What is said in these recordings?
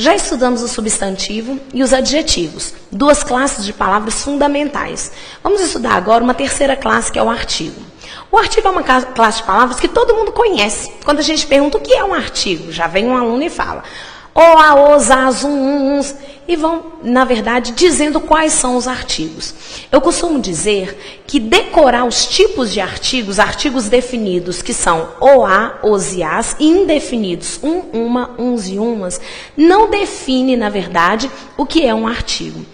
Já estudamos o substantivo e os adjetivos, duas classes de palavras fundamentais. Vamos estudar agora uma terceira classe, que é o artigo. O artigo é uma classe de palavras que todo mundo conhece. Quando a gente pergunta o que é um artigo, já vem um aluno e fala o, a, os, as, uns, e vão, na verdade, dizendo quais são os artigos. Eu costumo dizer que decorar os tipos de artigos, artigos definidos, que são o, a, os e as, e indefinidos, uma, uns e umas, não define, na verdade, o que é um artigo.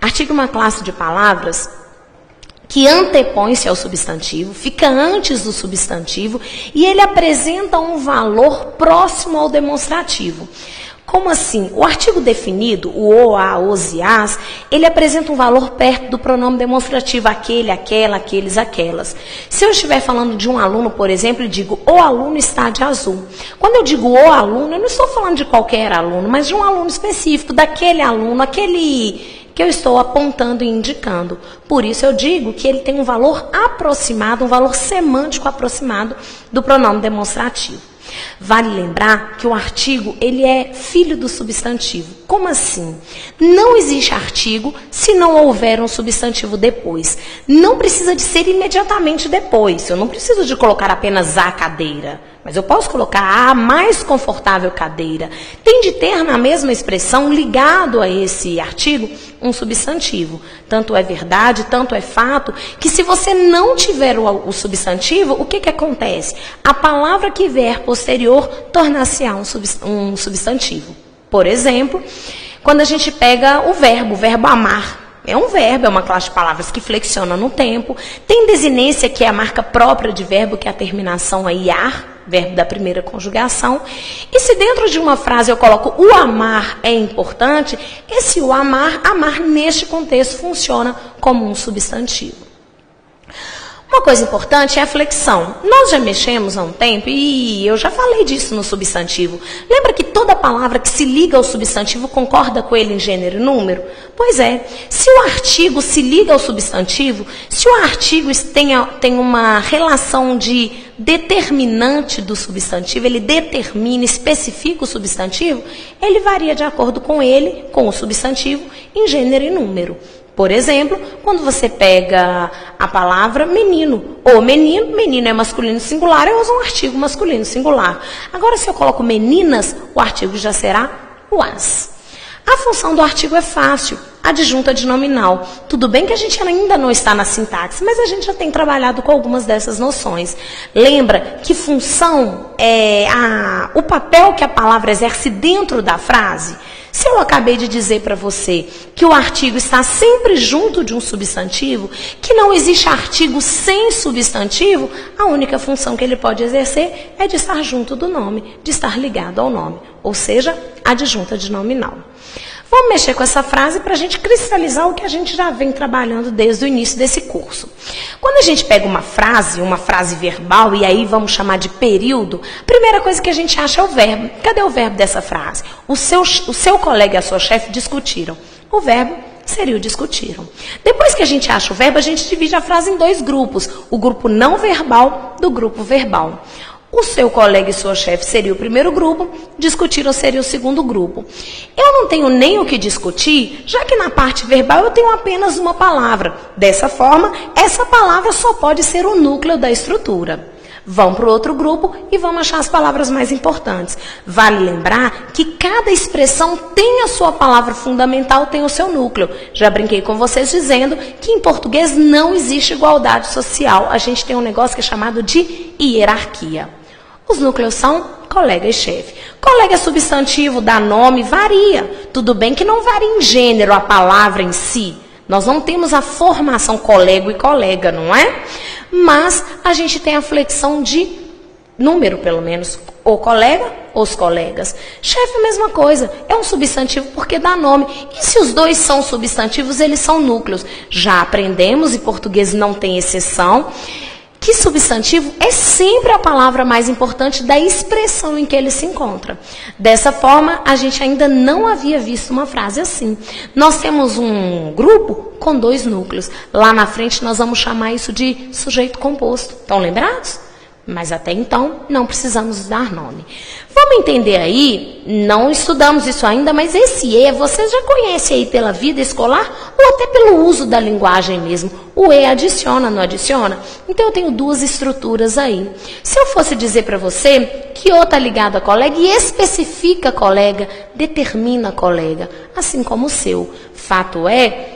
Artigo é uma classe de palavras que antepõe-se ao substantivo, fica antes do substantivo, e ele apresenta um valor próximo ao demonstrativo. Como assim? O artigo definido, o, a, os e as, ele apresenta um valor perto do pronome demonstrativo, aquele, aquela, aqueles, aquelas. Se eu estiver falando de um aluno, por exemplo, e digo, o aluno está de azul. Quando eu digo o aluno, eu não estou falando de qualquer aluno, mas de um aluno específico, daquele aluno, aquele que eu estou apontando e indicando. Por isso eu digo que ele tem um valor aproximado, um valor semântico aproximado do pronome demonstrativo. Vale lembrar que o artigo, ele é filho do substantivo. Como assim? Não existe artigo se não houver um substantivo depois. Não precisa de ser imediatamente depois. Eu não preciso de colocar apenas a cadeira, mas eu posso colocar a mais confortável cadeira. Tem de ter na mesma expressão, ligado a esse artigo, um substantivo. Tanto é verdade, tanto é fato, que se você não tiver o substantivo, o que acontece? A palavra que vier posterior tornar-se-á um substantivo. Por exemplo, quando a gente pega o verbo amar. É um verbo, é uma classe de palavras que flexiona no tempo. Tem desinência, que é a marca própria de verbo, que é a terminação aí, ar, verbo da primeira conjugação. E se dentro de uma frase eu coloco o amar é importante, esse o amar neste contexto funciona como um substantivo. Uma coisa importante é a flexão. Nós já mexemos há um tempo e eu já falei disso no substantivo. Lembra que toda palavra que se liga ao substantivo concorda com ele em gênero e número? Pois é, se o artigo se liga ao substantivo, se o artigo tem uma relação de determinante do substantivo, ele determina, especifica o substantivo, ele varia de acordo com ele, com o substantivo, em gênero e número. Por exemplo, quando você pega a palavra menino, ou menino é masculino singular, eu uso um artigo masculino singular. Agora, se eu coloco meninas, o artigo já será o as. A função do artigo é fácil, adjunta de nominal. Tudo bem que a gente ainda não está na sintaxe, mas a gente já tem trabalhado com algumas dessas noções. Lembra que função é o papel que a palavra exerce dentro da frase? Se eu acabei de dizer para você que o artigo está sempre junto de um substantivo, que não existe artigo sem substantivo, a única função que ele pode exercer é de estar junto do nome, de estar ligado ao nome, ou seja, adjunta de nominal. Vamos mexer com essa frase para a gente cristalizar o que a gente já vem trabalhando desde o início desse curso. Quando a gente pega uma frase verbal, e aí vamos chamar de período, a primeira coisa que a gente acha é o verbo. Cadê o verbo dessa frase? O seu colega e a sua chefe discutiram. O verbo seria o discutiram. Depois que a gente acha o verbo, a gente divide a frase em dois grupos. O grupo não verbal do grupo verbal. O seu colega e sua chefe seria o primeiro grupo, discutiram seria o segundo grupo. Eu não tenho nem o que discutir, já que na parte verbal eu tenho apenas uma palavra. Dessa forma, essa palavra só pode ser o núcleo da estrutura. Vão para o outro grupo e vão achar as palavras mais importantes. Vale lembrar que cada expressão tem a sua palavra fundamental, tem o seu núcleo. Já brinquei com vocês dizendo que em português não existe igualdade social. A gente tem um negócio que é chamado de hierarquia. Os núcleos são colega e chefe. Colega é substantivo, dá nome, varia. Tudo bem que não varia em gênero a palavra em si. Nós não temos a formação colega e colega, não é? Mas a gente tem a flexão de número, pelo menos. O colega, os colegas. Chefe, mesma coisa. É um substantivo porque dá nome. E se os dois são substantivos, eles são núcleos. Já aprendemos, e português não tem exceção, que substantivo é sempre a palavra mais importante da expressão em que ele se encontra. Dessa forma, a gente ainda não havia visto uma frase assim. Nós temos um grupo com dois núcleos. Lá na frente, nós vamos chamar isso de sujeito composto. Estão lembrados? Mas até então, não precisamos dar nome. Vamos entender aí, não estudamos isso ainda, mas esse E você já conhece aí pela vida escolar ou até pelo uso da linguagem mesmo. O E adiciona, não adiciona? Então eu tenho duas estruturas aí. Se eu fosse dizer para você que O está ligado a colega e especifica colega, determina colega, assim como o seu. Fato é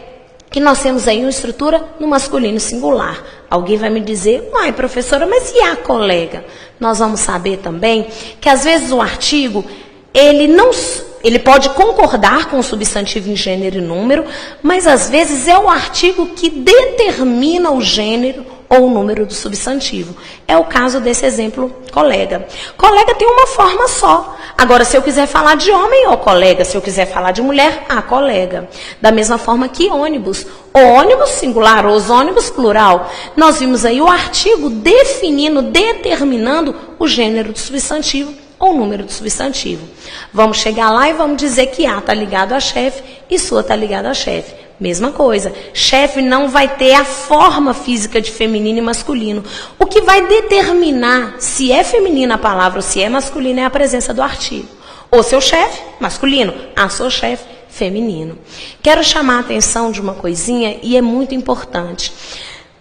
que nós temos aí uma estrutura no masculino singular. Alguém vai me dizer, uai, professora, mas e a colega? Nós vamos saber também que às vezes o artigo, ele pode concordar com o substantivo em gênero e número, mas às vezes é o artigo que determina o gênero ou o número do substantivo. É o caso desse exemplo, colega. Colega tem uma forma só. Agora, se eu quiser falar de homem, ó colega. Se eu quiser falar de mulher, colega. Da mesma forma que ônibus. O ônibus singular, os ônibus plural. Nós vimos aí o artigo definindo, determinando o gênero do substantivo ou o número do substantivo. Vamos chegar lá e vamos dizer que A está ligado a chefe e sua está ligado a chefe. Mesma coisa, chefe não vai ter a forma física de feminino e masculino. O que vai determinar se é feminina a palavra ou se é masculina é a presença do artigo. O seu chefe, masculino, a sua chefe, feminino. Quero chamar a atenção de uma coisinha e é muito importante.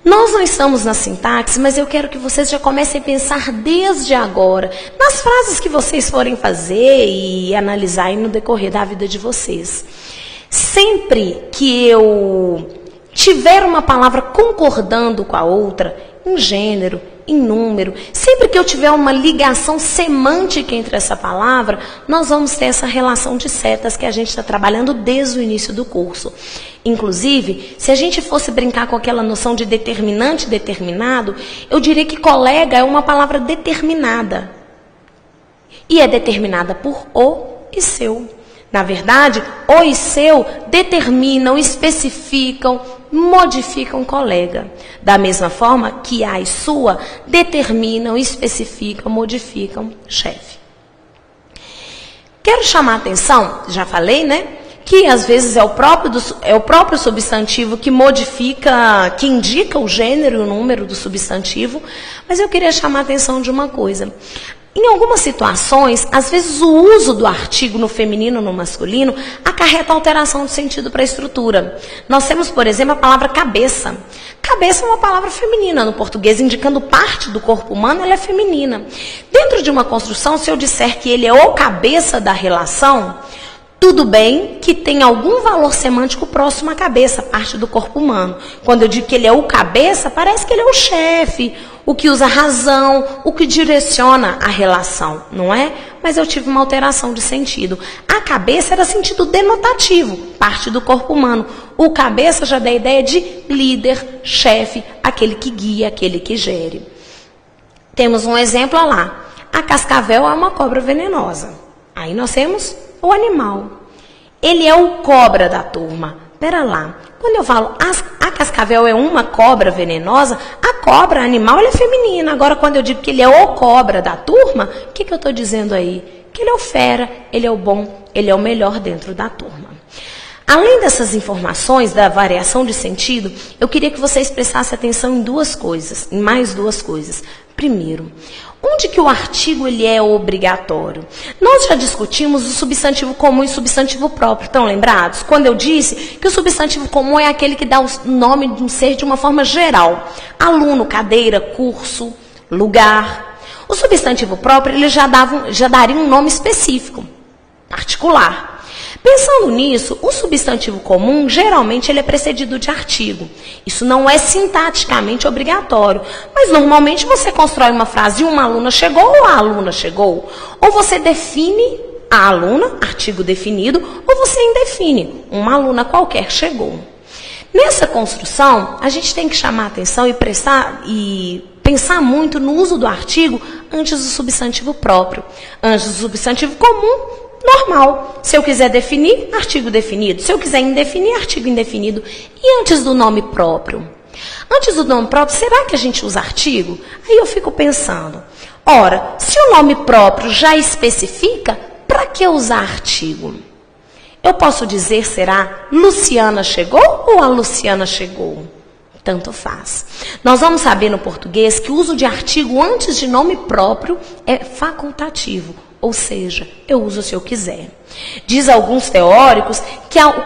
Nós não estamos na sintaxe, mas eu quero que vocês já comecem a pensar desde agora, nas frases que vocês forem fazer e analisar aí no decorrer da vida de vocês. Sempre que eu tiver uma palavra concordando com a outra, em gênero, em número, sempre que eu tiver uma ligação semântica entre essa palavra, nós vamos ter essa relação de setas que a gente está trabalhando desde o início do curso. Inclusive, se a gente fosse brincar com aquela noção de determinante e determinado, eu diria que colega é uma palavra determinada. E é determinada por o e seu. Na verdade, o e seu determinam, especificam, modificam colega. Da mesma forma que a e sua determinam, especificam, modificam chefe. Quero chamar a atenção, já falei, né? Que às vezes é o próprio substantivo que modifica, que indica o gênero e o número do substantivo, mas eu queria chamar a atenção de uma coisa. Em algumas situações, às vezes o uso do artigo no feminino ou no masculino acarreta alteração de sentido para a estrutura. Nós temos, por exemplo, a palavra cabeça. Cabeça é uma palavra feminina no português, indicando parte do corpo humano, ela é feminina. Dentro de uma construção, se eu disser que ele é o cabeça da relação, tudo bem que tem algum valor semântico próximo à cabeça, parte do corpo humano. Quando eu digo que ele é o cabeça, parece que ele é o chefe, o que usa a razão, o que direciona a relação, não é? Mas eu tive uma alteração de sentido. A cabeça era sentido denotativo, parte do corpo humano. O cabeça já dá a ideia de líder, chefe, aquele que guia, aquele que gere. Temos um exemplo lá. A cascavel é uma cobra venenosa. Aí nós temos o animal. Ele é o cobra da turma. Pera lá. Quando eu falo a cascavel é uma cobra venenosa, a cobra animal ela é feminina. Agora, quando eu digo que ele é o cobra da turma, o que eu estou dizendo aí? Que ele é o fera, ele é o bom, ele é o melhor dentro da turma. Além dessas informações da variação de sentido, eu queria que vocês prestassem atenção em duas coisas, em mais duas coisas. Primeiro, onde que o artigo ele é obrigatório? Nós já discutimos o substantivo comum e o substantivo próprio, estão lembrados? Quando eu disse que o substantivo comum é aquele que dá o nome de um ser de uma forma geral. Aluno, cadeira, curso, lugar. O substantivo próprio ele já daria um nome específico, particular. Pensando nisso, o substantivo comum, geralmente, ele é precedido de artigo. Isso não é sintaticamente obrigatório, mas normalmente você constrói uma frase, uma aluna chegou ou a aluna chegou. Ou você define a aluna, artigo definido, ou você indefine, uma aluna qualquer chegou. Nessa construção, a gente tem que chamar a atenção e pensar muito no uso do artigo antes do substantivo próprio. Antes do substantivo comum, normal. Se eu quiser definir, artigo definido. Se eu quiser indefinir, artigo indefinido. E antes do nome próprio? Antes do nome próprio, será que a gente usa artigo? Aí eu fico pensando, ora, se o nome próprio já especifica, para que usar artigo? Eu posso dizer, será, Luciana chegou ou a Luciana chegou? tanto faz. Nós vamos saber no português que o uso de artigo antes de nome próprio é facultativo, ou seja, eu uso se eu quiser. Diz alguns teóricos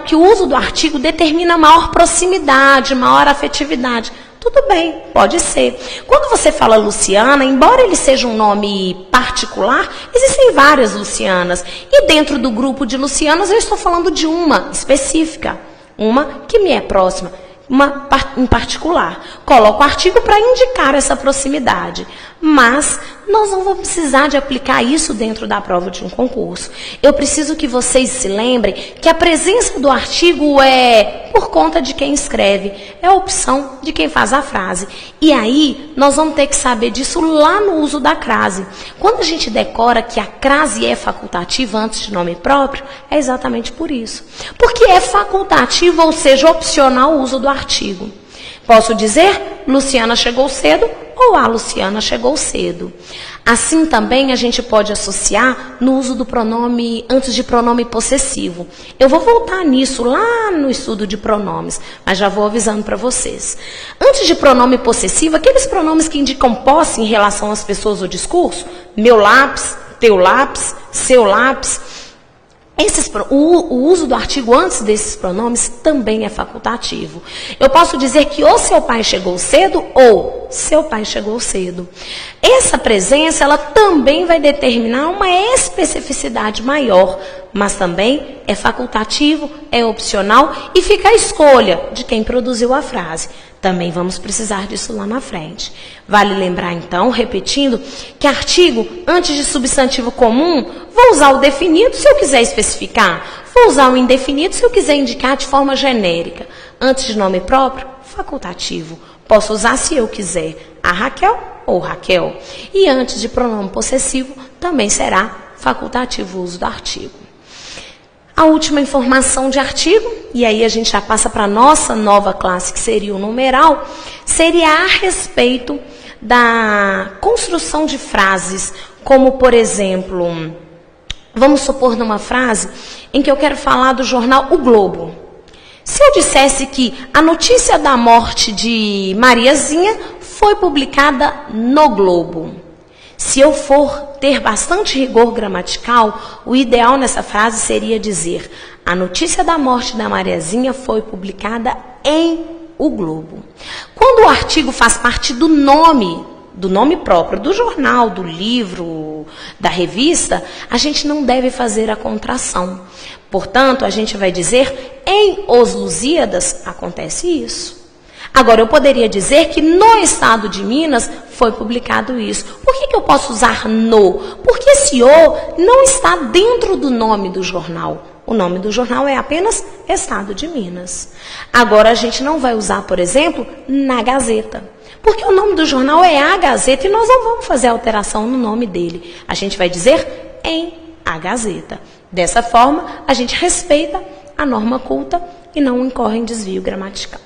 que o uso do artigo determina maior proximidade, maior afetividade. Tudo bem, pode ser. Quando você fala Luciana, embora ele seja um nome particular, existem várias Lucianas. E dentro do grupo de Lucianas, eu estou falando de uma específica, uma que me é próxima, uma em particular. Coloco o artigo para indicar essa proximidade. Mas nós não vamos precisar de aplicar isso dentro da prova de um concurso. Eu preciso que vocês se lembrem que a presença do artigo é por conta de quem escreve, é a opção de quem faz a frase. E aí, nós vamos ter que saber disso lá no uso da crase. Quando a gente decora que a crase é facultativa antes de nome próprio, é exatamente por isso. Porque é facultativo, ou seja, opcional o uso do artigo. Posso dizer, Luciana chegou cedo, ou a Luciana chegou cedo. Assim também a gente pode associar no uso do pronome antes de pronome possessivo. Eu vou voltar nisso lá no estudo de pronomes, mas já vou avisando para vocês. Antes de pronome possessivo, aqueles pronomes que indicam posse em relação às pessoas ou discurso, meu lápis, teu lápis, seu lápis. O uso do artigo antes desses pronomes também é facultativo. Eu posso dizer que ou seu pai chegou cedo ou seu pai chegou cedo. Essa presença, ela também vai determinar uma especificidade maior, mas também é facultativo, é opcional e fica a escolha de quem produziu a frase. Também vamos precisar disso lá na frente. Vale lembrar, então, repetindo, que artigo antes de substantivo comum, vou usar o definido se eu quiser especificar, vou usar o indefinido se eu quiser indicar de forma genérica. Antes de nome próprio, facultativo. Posso usar, se eu quiser, a Raquel ou Raquel. E antes de pronome possessivo, também será facultativo o uso do artigo. A última informação de artigo, e aí a gente já passa para a nossa nova classe, que seria o numeral, seria a respeito da construção de frases, como, por exemplo, vamos supor numa frase em que eu quero falar do jornal O Globo. Se eu dissesse que a notícia da morte de Mariazinha foi publicada no Globo. Se eu for ter bastante rigor gramatical, o ideal nessa frase seria dizer: a notícia da morte da Mariazinha foi publicada em O Globo. Quando o artigo faz parte do nome próprio, do jornal, do livro, da revista, a gente não deve fazer a contração. Portanto, a gente vai dizer: em Os Lusíadas acontece isso. Agora, eu poderia dizer que no estado de Minas foi publicado isso. Por que eu posso usar no? Porque esse o não está dentro do nome do jornal. O nome do jornal é apenas Estado de Minas. Agora, a gente não vai usar, por exemplo, na Gazeta. Porque o nome do jornal é a Gazeta e nós não vamos fazer alteração no nome dele. A gente vai dizer em a Gazeta. Dessa forma, a gente respeita a norma culta e não incorre em desvio gramatical.